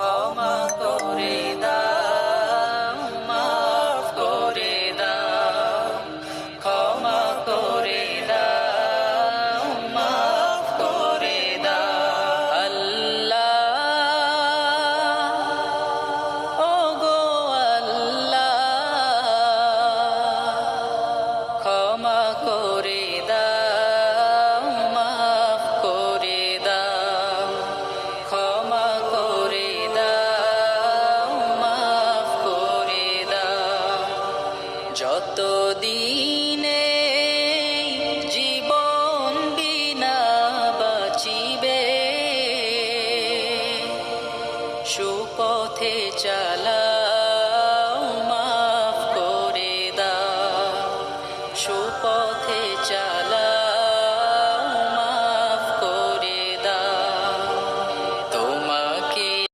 ক্ষমা করে দাও, মাফ করে দাও, ক্ষমা করে দাও, মাফ করে দাও। আল্লাহ, ও গো আল্লাহ, ক্ষমা করে দাও, মাফ করে দাও, ক্ষমা করে দাও, মাফ করে দাও। যতদিনে জীবন বিনা বাঁচিবে, সুপথে চালা